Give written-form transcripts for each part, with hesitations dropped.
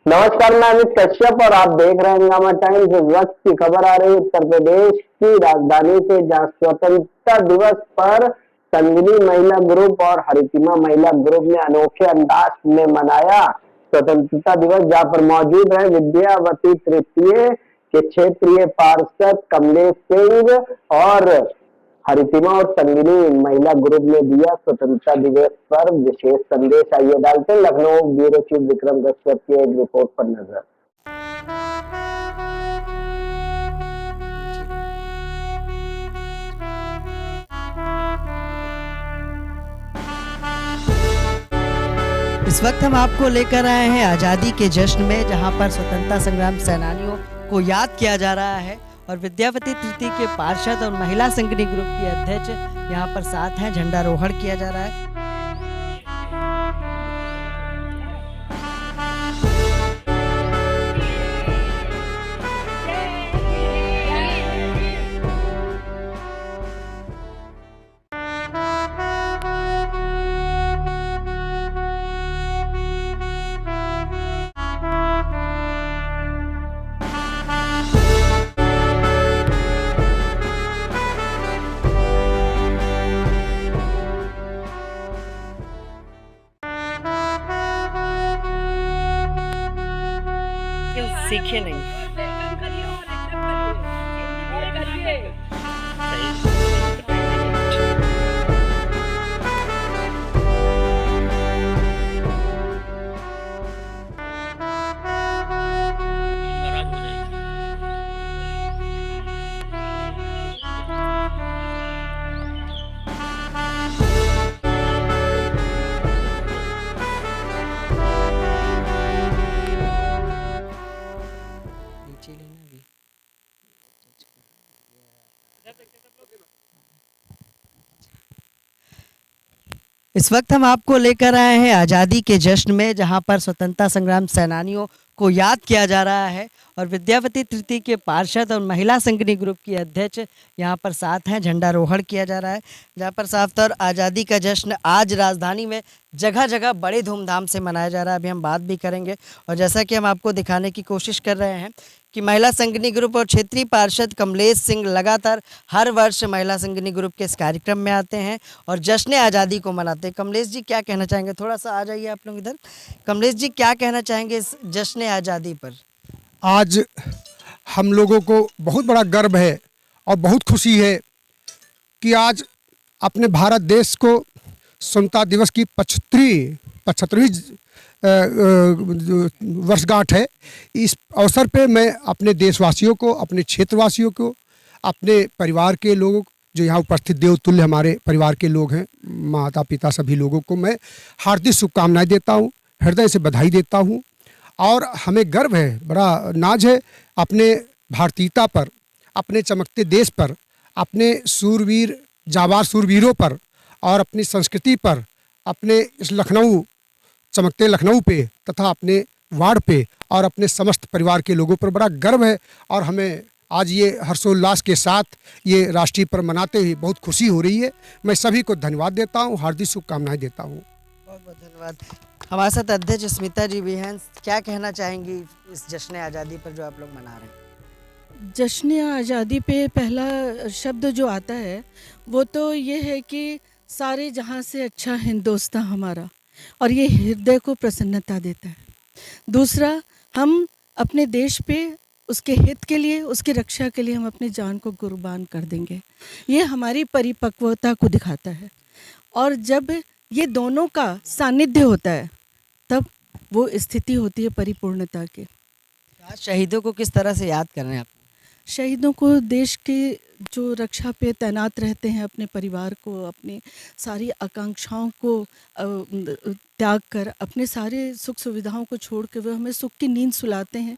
नमस्कार, मैं अमित कश्यप और आप देख रहे हैं हंगामा टाइम्स। इस वक्त की खबर आ रही है उत्तर प्रदेश की राजधानी से, जहां स्वतंत्रता दिवस पर संगिनी महिला ग्रुप और हरितिमा महिला ग्रुप ने अनोखे अंदाज में मनाया स्वतंत्रता दिवस। जहां पर मौजूद रहे विद्यावती तृतीय के क्षेत्रीय पार्षद कमलेश सिंह और हरितिमा और संगिनी महिला ग्रुप ने दिया स्वतंत्रता दिवस पर विशेष संदेश। आइए डालते हैं लखनऊ ब्यूरो चीफ विक्रम कश्यप की एक रिपोर्ट पर नजर। इस वक्त हम आपको लेकर आए हैं आज़ादी के जश्न में, जहां पर स्वतंत्रता संग्राम सेनानियों को याद किया जा रहा है और विद्यावती तृतीय के पार्षद और महिला संगिनी ग्रुप की अध्यक्ष यहां पर साथ हैं। झंडारोहण किया जा रहा है। सीखे नहीं। इस वक्त हम आपको लेकर आए हैं आज़ादी के जश्न में, जहां पर स्वतंत्रता संग्राम सेनानियों को याद किया जा रहा है और विद्यावती तृतीय के पार्षद और महिला संगिनी ग्रुप की अध्यक्ष यहां पर साथ हैं। झंडारोहण किया जा रहा है, जहां पर साफ तौर आज़ादी का जश्न आज राजधानी में जगह जगह बड़े धूमधाम से मनाया जा रहा है। अभी हम बात भी करेंगे और जैसा कि हम आपको दिखाने की कोशिश कर रहे हैं कि महिला संगिनी ग्रुप और क्षेत्रीय पार्षद कमलेश सिंह लगातार हर वर्ष महिला संगिनी ग्रुप के इस कार्यक्रम में आते हैं और जश्न आज़ादी को मनाते हैं। कमलेश जी क्या कहना चाहेंगे? थोड़ा सा आ जाइए आप लोग इधर। कमलेश जी क्या कहना चाहेंगे इस जश्न आज़ादी पर? आज हम लोगों को बहुत बड़ा गर्व है और बहुत खुशी है कि आज अपने भारत देश को स्वतंत्रता दिवस की 75वीं वर्षगांठ है। इस अवसर पे मैं अपने देशवासियों को, अपने क्षेत्रवासियों को, अपने परिवार के लोगों जो यहाँ उपस्थित देवतुल्य हमारे परिवार के लोग हैं, माता पिता, सभी लोगों को मैं हार्दिक शुभकामनाएं देता हूँ, हृदय से बधाई देता हूँ। और हमें गर्व है, बड़ा नाज है अपने भारतीयता पर, अपने चमकते देश पर, अपने सूरवीर जाबाज सूरवीरों पर और अपनी संस्कृति पर, अपने इस लखनऊ चमकते लखनऊ पे तथा अपने वार्ड पे और अपने समस्त परिवार के लोगों पर बड़ा गर्व है। और हमें आज ये हर्षोल्लास के साथ ये राष्ट्रीय पर्व मनाते हुए बहुत खुशी हो रही है। मैं सभी को धन्यवाद देता हूँ, हार्दिक शुभकामनाएं देता हूँ। बहुत बहुत धन्यवाद। हमारे साथ अध्यक्ष स्मिता जी भी हैं। क्या कहना चाहेंगी इस जश्न आज़ादी पर जो आप लोग मना रहे हैं? जश्न आज़ादी पे पहला शब्द जो आता है वो तो ये है कि सारे जहाँ से अच्छा हिंदुस्तान हमारा, और ये हृदय को प्रसन्नता देता है। दूसरा, हम अपने देश पे उसके हित के लिए, उसकी रक्षा के लिए हम अपनी जान को कुर्बान कर देंगे। ये हमारी परिपक्वता को दिखाता है। और जब ये दोनों का सानिध्य होता है तब वो स्थिति होती है परिपूर्णता की। आज शहीदों को किस तरह से याद कर रहे हैं आप? शहीदों को, देश के जो रक्षा पे तैनात रहते हैं, अपने परिवार को, अपनी सारी आकांक्षाओं को त्याग कर, अपने सारे सुख सुविधाओं को छोड़ के वो हमें सुख की नींद सुलाते हैं।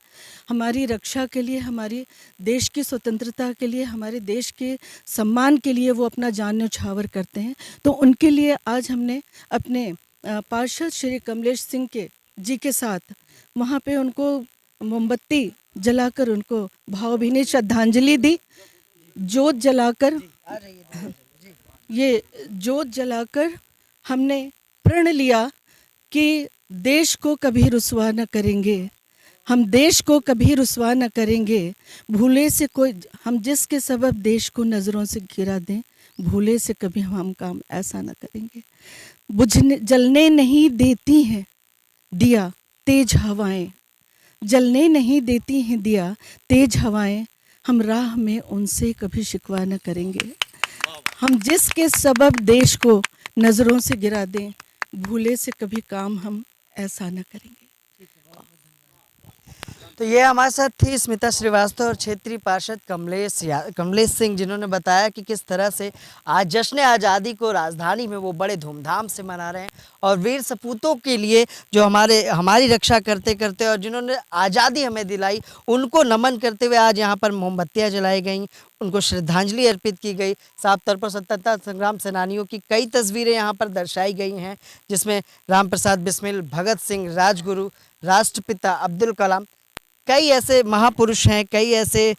हमारी रक्षा के लिए, हमारी देश की स्वतंत्रता के लिए, हमारे देश के सम्मान के लिए वो अपना जान न्यौछावर करते हैं। तो उनके लिए आज हमने अपने पार्षद श्री कमलेश सिंह जी के साथ वहाँ पे उनको मोमबत्ती जलाकर उनको भावभीनी श्रद्धांजलि दी। जोत जलाकर, ये जोत जलाकर हमने प्रण लिया कि देश को कभी रुसवा न करेंगे, हम देश को कभी रुसवा न करेंगे, भूले से कोई हम जिसके सबब देश को नज़रों से गिरा दें, भूले से कभी हम काम ऐसा न करेंगे। बुझने जलने नहीं देती हैं दिया तेज हवाएं, जलने नहीं देती हैं दिया तेज हवाएं, हम राह में उनसे कभी शिकवा न करेंगे। हम जिसके सबब देश को नज़रों से गिरा दें, भूले से कभी काम हम ऐसा न करेंगे। तो ये हमारे साथ थी स्मिता श्रीवास्तव और क्षेत्रीय पार्षद कमलेश सिंह, जिन्होंने बताया कि किस तरह से आज जश्न आज़ादी को राजधानी में वो बड़े धूमधाम से मना रहे हैं और वीर सपूतों के लिए जो हमारी रक्षा करते करते और जिन्होंने आज़ादी हमें दिलाई, उनको नमन करते हुए आज यहाँ पर मोमबत्तियाँ जलाई गई, उनको श्रद्धांजलि अर्पित की गई। साफ तौर पर स्वतंत्रता संग्राम सेनानियों की कई तस्वीरें यहाँ पर दर्शाई गई हैं, जिसमें राम प्रसाद बिस्मिल, भगत सिंह, राजगुरु, राष्ट्रपिता अब्दुल कलाम, कई ऐसे महापुरुष हैं, कई ऐसे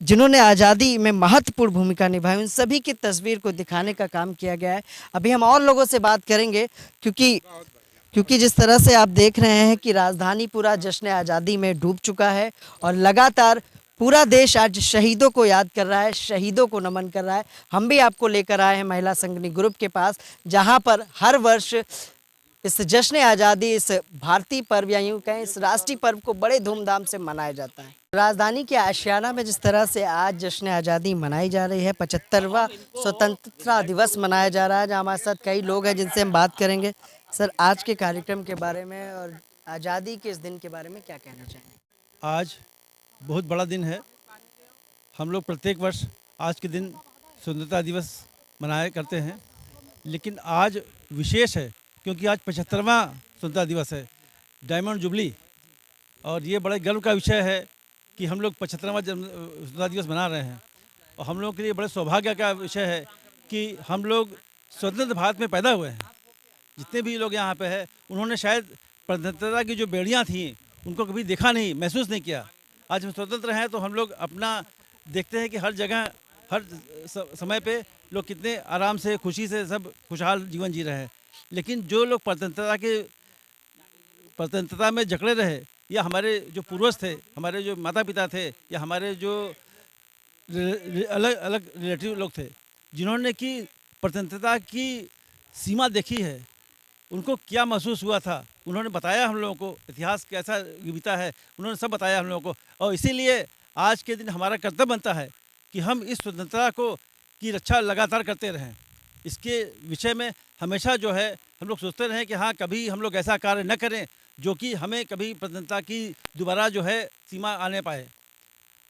जिन्होंने आज़ादी में महत्वपूर्ण भूमिका निभाई, उन सभी की तस्वीर को दिखाने का काम किया गया है। अभी हम और लोगों से बात करेंगे क्योंकि जिस तरह से आप देख रहे हैं कि राजधानी पूरा जश्न आज़ादी में डूब चुका है और लगातार पूरा देश आज शहीदों को याद कर रहा है, शहीदों को नमन कर रहा है। हम भी आपको लेकर आए हैं महिला संगनी ग्रुप के पास, जहां पर हर वर्ष इस जश्न आज़ादी, इस भारतीय पर्व या यूँ कहें इस राष्ट्रीय पर्व को बड़े धूमधाम से मनाया जाता है। राजधानी के आशियाना में जिस तरह से आज जश्न आज़ादी मनाई जा रही है, 75वां स्वतंत्रता दिवस मनाया जा रहा है, जहाँ हमारे साथ कई लोग हैं जिनसे हम बात करेंगे। सर, आज के कार्यक्रम के बारे में और आज़ादी के इस दिन के बारे में क्या कहना चाहेंगे? आज बहुत बड़ा दिन है। हम लोग प्रत्येक वर्ष आज के दिन स्वतंत्रता दिवस मनाया करते हैं, लेकिन आज विशेष है क्योंकि आज 75वां स्वतंत्रता दिवस है, डायमंड जुबली। और ये बड़े गर्व का विषय है कि हम लोग 75वां स्वतंत्रता दिवस मना रहे हैं। और हम लोगों के लिए बड़े सौभाग्य का विषय है कि हम लोग स्वतंत्र भारत में पैदा हुए हैं। जितने भी लोग यहाँ पे हैं, उन्होंने शायद स्वतंत्रता की जो बेड़ियाँ थीं उनको कभी देखा नहीं, महसूस नहीं किया। आज हम स्वतंत्र हैं तो हम लोग अपना देखते हैं कि हर जगह हर समय पे लोग कितने आराम से, खुशी से, सब खुशहाल जीवन जी रहे हैं। लेकिन जो लोग स्वतंत्रता में जकड़े रहे, या हमारे जो पूर्वज थे, हमारे जो माता पिता थे, या हमारे जो अलग अलग रिलेटिव लोग थे, जिन्होंने कि स्वतंत्रता की सीमा देखी है, उनको क्या महसूस हुआ था, उन्होंने बताया हम लोगों को, इतिहास कैसा बीता है, उन्होंने सब बताया हम लोगों को। और इसीलिए आज के दिन हमारा कर्तव्य बनता है कि हम इस स्वतंत्रता की रक्षा लगातार करते रहें। इसके विषय में हमेशा जो है हम लोग सोचते रहें कि हाँ, कभी हम लोग ऐसा कार्य न करें जो कि हमें कभी स्वतंत्रता की दोबारा जो है सीमा आने पाए।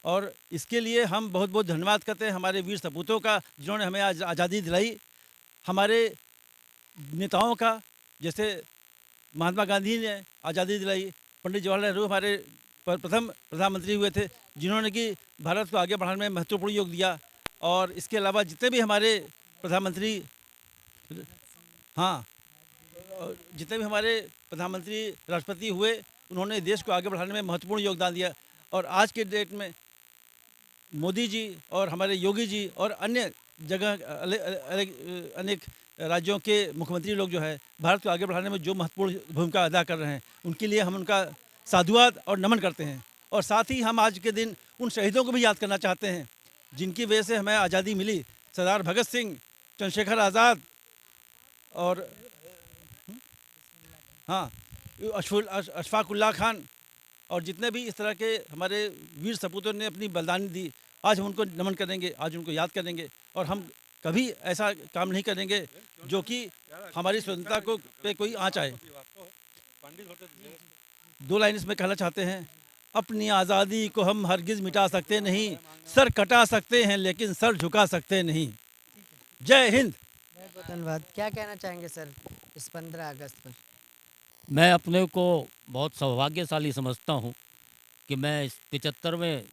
और इसके लिए हम बहुत बहुत धन्यवाद करते हैं हमारे वीर सपूतों का, जिन्होंने हमें आज आज़ादी दिलाई। हमारे नेताओं का, जैसे महात्मा गांधी ने आज़ादी दिलाई, पंडित जवाहरलाल नेहरू हमारे प्रथम प्रधानमंत्री हुए थे, जिन्होंने कि भारत को आगे बढ़ाने में महत्वपूर्ण योग दिया। और इसके अलावा जितने भी हमारे प्रधानमंत्री, हाँ, जितने भी हमारे प्रधानमंत्री, राष्ट्रपति हुए, उन्होंने देश को आगे बढ़ाने में महत्वपूर्ण योगदान दिया। और आज के डेट में मोदी जी और हमारे योगी जी और अन्य जगह अनेक राज्यों के मुख्यमंत्री लोग जो है भारत को आगे बढ़ाने में जो महत्वपूर्ण भूमिका अदा कर रहे हैं, उनके लिए हम उनका साधुवाद और नमन करते हैं। और साथ ही हम आज के दिन उन शहीदों को भी याद करना चाहते हैं जिनकी वजह से हमें आज़ादी मिली। सरदार भगत सिंह, चंद्रशेखर आज़ाद और हाँ, अशफाक उल्लाह खान और जितने भी इस तरह के हमारे वीर सपूतों ने अपनी बलिदानी दी, आज हम उनको नमन करेंगे, आज उनको याद करेंगे। और हम कभी ऐसा काम नहीं करेंगे जो कि हमारी स्वतंत्रता को पे कोई आँच आए। 2 लाइन इसमें कहना चाहते हैं, अपनी आज़ादी को हम हरगिज़ मिटा सकते नहीं, सर कटा सकते हैं लेकिन सर झुका सकते नहीं। जय हिंद। धन्यवाद। क्या कहना चाहेंगे सर इस 15 अगस्त पर? मैं अपने को बहुत सौभाग्यशाली समझता हूँ कि मैं इस 75वें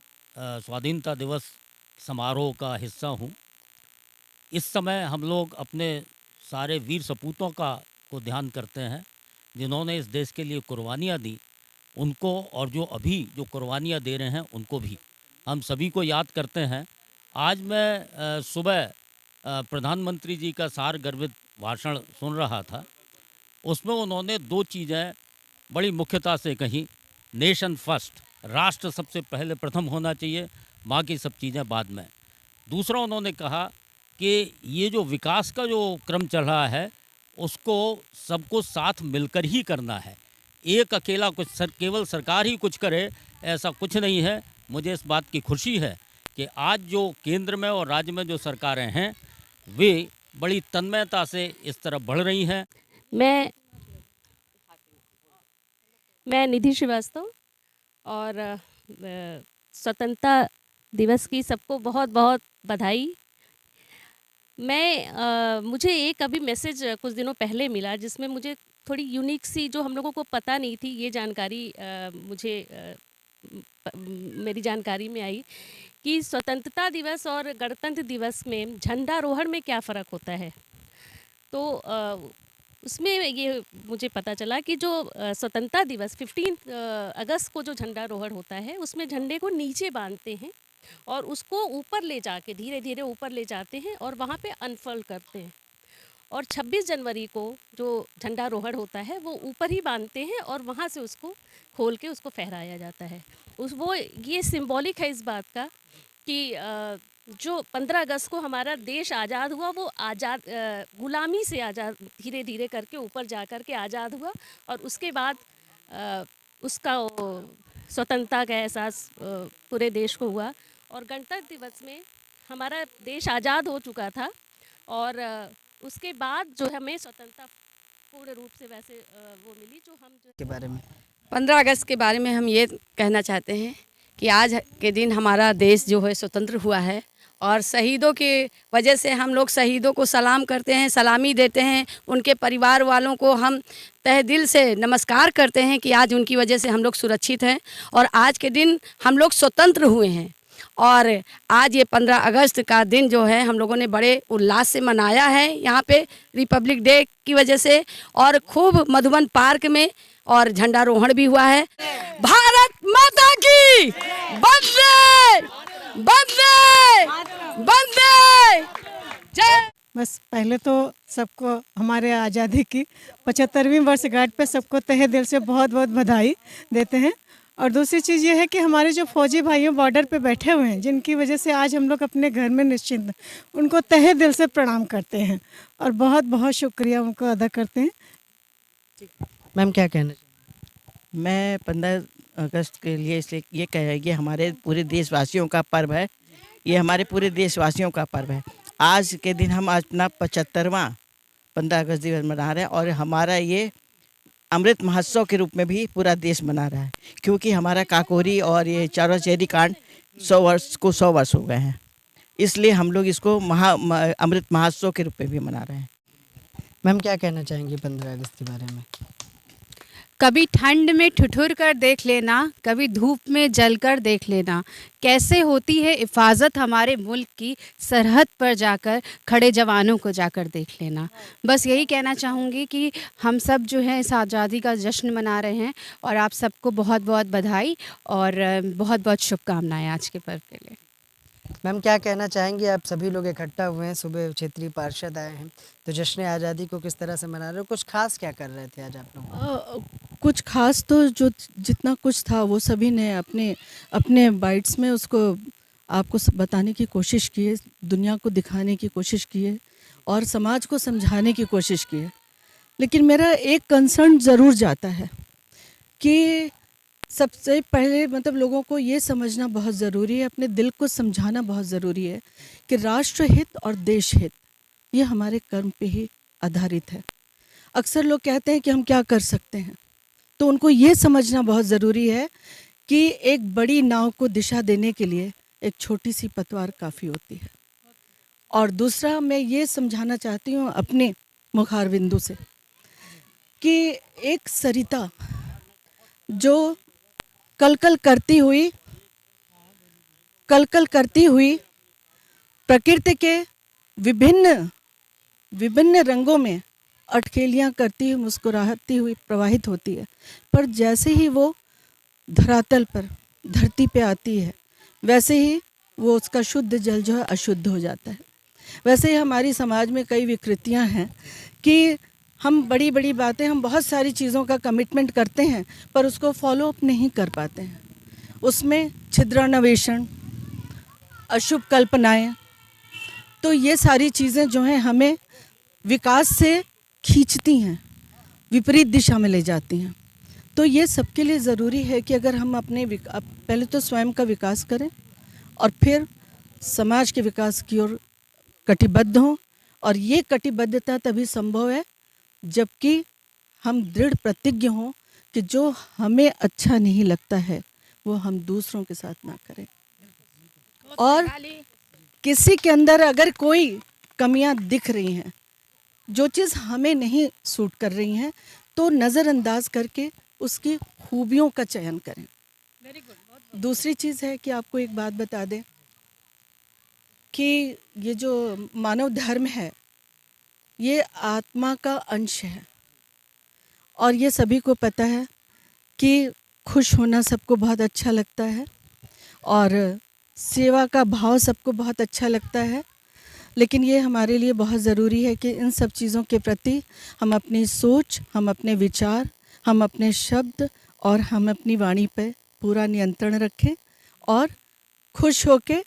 स्वाधीनता दिवस समारोह का हिस्सा हूँ। इस समय हम लोग अपने सारे वीर सपूतों को ध्यान करते हैं, जिन्होंने इस देश के लिए कुर्बानियाँ दी, उनको, और जो अभी जो कुर्बानियाँ दे रहे हैं उनको भी हम सभी को याद करते हैं। आज मैं सुबह प्रधानमंत्री जी का सार गर्भित भाषण सुन रहा था। उसमें उन्होंने 2 चीज़ें बड़ी मुख्यता से कही। नेशन फर्स्ट, राष्ट्र सबसे पहले प्रथम होना चाहिए, बाकी सब चीज़ें बाद में। दूसरा उन्होंने कहा कि ये जो विकास का जो क्रम चल रहा है उसको सबको साथ मिलकर ही करना है। एक अकेला केवल सरकार ही कुछ करे ऐसा कुछ नहीं है। मुझे इस बात की खुशी है कि आज जो केंद्र में और राज्य में जो सरकारें हैं वे बड़ी तन्मयता से इस तरफ बढ़ रही हैं। मैं निधि श्रीवास्तव और स्वतंत्रता दिवस की सबको बहुत बहुत बधाई। मुझे एक अभी मैसेज कुछ दिनों पहले मिला जिसमें मुझे थोड़ी यूनिक सी, जो हम लोगों को पता नहीं थी, ये जानकारी मेरी जानकारी में आई कि स्वतंत्रता दिवस और गणतंत्र दिवस में झंडारोहण में क्या फ़र्क होता है। तो उसमें ये मुझे पता चला कि जो स्वतंत्रता दिवस 15 अगस्त को जो झंडारोहण होता है उसमें झंडे को नीचे बांधते हैं और उसको ऊपर ले जाके धीरे धीरे ऊपर ले जाते हैं और वहाँ पे अनफोल्ड करते हैं। और 26 जनवरी को जो झंडारोहण होता है वो ऊपर ही बांधते हैं और वहाँ से उसको खोल के उसको फहराया जाता है। ये सिंबॉलिक है इस बात का कि जो 15 अगस्त को हमारा देश आज़ाद हुआ वो गुलामी से आज़ाद धीरे धीरे करके ऊपर जा कर के आज़ाद हुआ और उसके बाद उसका स्वतंत्रता का एहसास पूरे देश को हुआ। और गणतंत्र दिवस में हमारा देश आज़ाद हो चुका था और उसके बाद जो हमें स्वतंत्रता पूर्ण रूप से वैसे वो मिली जो हम के बारे में 15 अगस्त के बारे में हम ये कहना चाहते हैं कि आज के दिन हमारा देश जो है स्वतंत्र हुआ है और शहीदों की वजह से हम लोग शहीदों को सलाम करते हैं, सलामी देते हैं। उनके परिवार वालों को हम तहे दिल से नमस्कार करते हैं कि आज उनकी वजह से हम लोग सुरक्षित हैं और आज के दिन हम लोग स्वतंत्र हुए हैं। और आज ये 15 अगस्त का दिन जो है हम लोगों ने बड़े उल्लास से मनाया है यहाँ पे रिपब्लिक डे की वजह से, और खूब मधुबन पार्क में और झंडारोहण भी हुआ है। भारत माता की वंदे वंदे वंदे जय। बस पहले तो सबको हमारे आज़ादी की 75वीं वर्षगांठ पे सबको तहे दिल से बहुत बहुत बधाई देते हैं। और दूसरी चीज़ ये है कि हमारे जो फौजी भाइयों बॉर्डर पे बैठे हुए हैं जिनकी वजह से आज हम लोग अपने घर में निश्चिंत, उनको तहे दिल से प्रणाम करते हैं और बहुत बहुत शुक्रिया उनको अदा करते हैं। मैम क्या कहना चाहिए? मैं 15 अगस्त के लिए इसलिए ये कह ये हमारे पूरे देशवासियों का पर्व है। ये हमारे पूरे देशवासियों का पर्व है। आज के दिन हम अपना 75वां 15 अगस्त दिवस मना रहे हैं और हमारा ये अमृत महोत्सव के रूप में भी पूरा देश मना रहा है, क्योंकि हमारा काकोरी और ये चारों चेरी कांड 100 वर्ष हो गए हैं। इसलिए हम लोग इसको अमृत महोत्सव के रूप में भी मना रहे हैं। मैम क्या कहना चाहेंगे 15 अगस्त के बारे में? कभी ठंड में ठिठुर कर देख लेना, कभी धूप में जलकर देख लेना, कैसे होती है हिफाजत हमारे मुल्क की, सरहद पर जाकर खड़े जवानों को जाकर देख लेना। बस यही कहना चाहूँगी कि हम सब जो है इस आज़ादी का जश्न मना रहे हैं और आप सबको बहुत बहुत बधाई और बहुत बहुत शुभकामनाएं आज के पर्व के लिए। मैम क्या कहना चाहेंगे? आप सभी लोग इकट्ठा हुए हैं, सुबह क्षेत्रीय पार्षद आए हैं, तो जश्न आज़ादी को किस तरह से मना रहे हो? कुछ खास क्या कर रहे थे आज आप लोग? कुछ खास तो जो जितना कुछ था वो सभी ने अपने अपने बाइट्स में उसको आपको बताने की कोशिश की है, दुनिया को दिखाने की कोशिश की है और समाज को समझाने की कोशिश की है। लेकिन मेरा एक कंसर्न ज़रूर जाता है कि सबसे पहले मतलब लोगों को ये समझना बहुत ज़रूरी है, अपने दिल को समझाना बहुत ज़रूरी है कि राष्ट्र हित और देश हित ये हमारे कर्म पे ही आधारित है। अक्सर लोग कहते हैं कि हम क्या कर सकते हैं, तो उनको ये समझना बहुत ज़रूरी है कि एक बड़ी नाव को दिशा देने के लिए एक छोटी सी पतवार काफ़ी होती है। और दूसरा मैं ये समझाना चाहती हूँ अपने मुखारबिंदु से कि एक सरिता जो कलकल करती हुई प्रकृति के विभिन्न रंगों में अटखेलियाँ करती हुई मुस्कुराती हुई प्रवाहित होती है, पर जैसे ही वो धरातल पर धरती पे आती है वैसे ही वो उसका शुद्ध जल जो है अशुद्ध हो जाता है। वैसे ही हमारी समाज में कई विकृतियाँ हैं कि हम बड़ी बड़ी बातें, हम बहुत सारी चीज़ों का कमिटमेंट करते हैं पर उसको फॉलो अप नहीं कर पाते हैं। उसमें छिद्रान्वेषण, अशुभ कल्पनाएं, तो ये सारी चीज़ें जो हैं हमें विकास से खींचती हैं, विपरीत दिशा में ले जाती हैं। तो ये सबके लिए ज़रूरी है कि अगर हम अपने पहले तो स्वयं का विकास करें और फिर समाज के विकास की ओर कटिबद्ध हों। और ये कटिबद्धता तभी संभव है जबकि हम दृढ़ प्रतिज्ञ हों कि जो हमें अच्छा नहीं लगता है वो हम दूसरों के साथ ना करें। और किसी के अंदर अगर कोई कमियां दिख रही हैं, जो चीज़ हमें नहीं सूट कर रही हैं, तो नज़रअंदाज करके उसकी खूबियों का चयन करें। दूसरी चीज़ है कि आपको एक बात बता दें कि ये जो मानव धर्म है ये आत्मा का अंश है और ये सभी को पता है कि खुश होना सबको बहुत अच्छा लगता है और सेवा का भाव सबको बहुत अच्छा लगता है। लेकिन ये हमारे लिए बहुत ज़रूरी है कि इन सब चीज़ों के प्रति हम अपनी सोच, हम अपने विचार, हम अपने शब्द और हम अपनी वाणी पर पूरा नियंत्रण रखें और खुश होके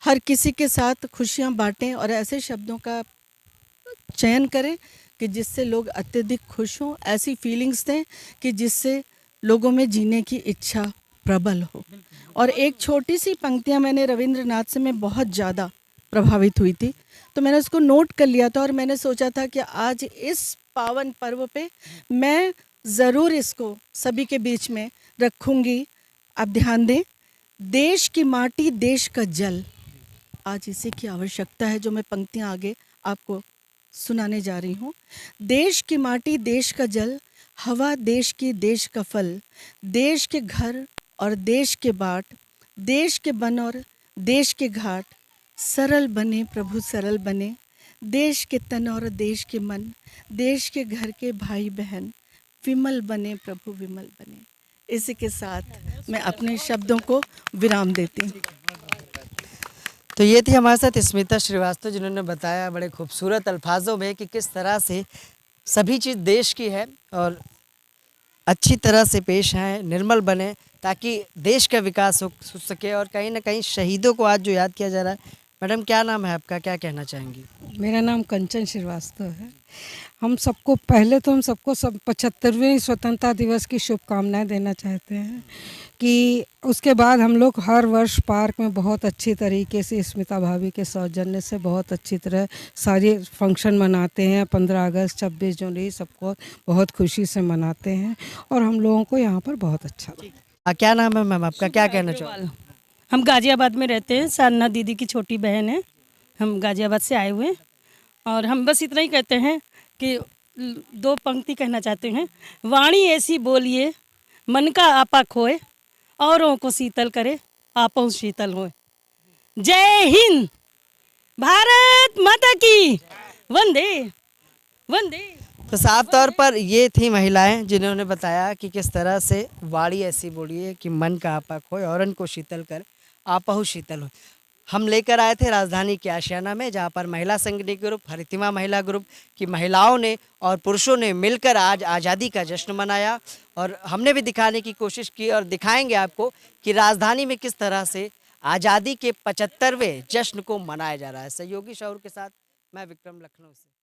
हर किसी के साथ खुशियाँ बांटें और ऐसे शब्दों का चयन करें कि जिससे लोग अत्यधिक खुश हों, ऐसी फीलिंग्स दें कि जिससे लोगों में जीने की इच्छा प्रबल हो। और एक छोटी सी पंक्तियाँ मैंने रविंद्रनाथ से मैं बहुत ज़्यादा प्रभावित हुई थी, तो मैंने उसको नोट कर लिया था और मैंने सोचा था कि आज इस पावन पर्व पे मैं ज़रूर इसको सभी के बीच में रखूँगी। आप ध्यान दें, देश की माटी देश का जल, आज इसी की आवश्यकता है। जो मैं पंक्तियाँ आगे आपको सुनाने जा रही हूँ। देश की माटी देश का जल, हवा देश की देश का फल, देश के घर और देश के बाट, देश के बन और देश के घाट, सरल बने प्रभु सरल बने, देश के तन और देश के मन, देश के घर के भाई बहन, विमल बने प्रभु विमल बने। इसी के साथ मैं अपने शब्दों को विराम देती हूँ। तो ये थी हमारे साथ स्मिता श्रीवास्तव, जिन्होंने बताया बड़े खूबसूरत अल्फाजों में कि किस तरह से सभी चीज़ देश की है और अच्छी तरह से पेश आए, निर्मल बने, ताकि देश का विकास हो सके। और कहीं ना कहीं शहीदों को आज जो याद किया जा रहा है। मैडम, क्या नाम है आपका, क्या कहना चाहेंगी? मेरा नाम कंचन श्रीवास्तव है। हम सबको पहले तो हम सबको 75वें स्वतंत्रता दिवस की शुभकामनाएं देना चाहते हैं कि उसके बाद हम लोग हर वर्ष पार्क में बहुत अच्छी तरीके से स्मिता भाभी के सौजन्य से बहुत अच्छी तरह सारे फंक्शन मनाते हैं। 15 अगस्त, 26 जनवरी सबको बहुत खुशी से मनाते हैं और हम लोगों को यहाँ पर बहुत अच्छा लगता है। क्या नाम है मैम आपका, क्या कहना चाहोगे? हम गाज़ियाबाद में रहते हैं, साधना दीदी की छोटी बहन है। हम गाज़ियाबाद से आए हुए हैं और हम बस इतना ही कहते हैं कि 2 पंक्ति कहना चाहते हैं। वाणी ऐसी बोलिए मन का आपा खोए, औरों को शीतल करे आपो शीतल होए। जय हिंद, भारत माता की, वंदे वंदे। तो साफ तौर पर ये थी महिलाएं जिन्होंने बताया कि किस तरह से वाणी ऐसी बोलिए कि मन का आपा खोए, औरन को शीतल कर आपहु शीतल हो। हम लेकर आए थे राजधानी के आशियाना में, जहाँ पर महिला संगठन ग्रुप, हरितिमा महिला ग्रुप की महिलाओं ने और पुरुषों ने मिलकर आज आज़ादी का जश्न मनाया। और हमने भी दिखाने की कोशिश की और दिखाएंगे आपको कि राजधानी में किस तरह से आज़ादी के 75वें जश्न को मनाया जा रहा है। सहयोगी शौर के साथ मैं विक्रम, लखनऊ से।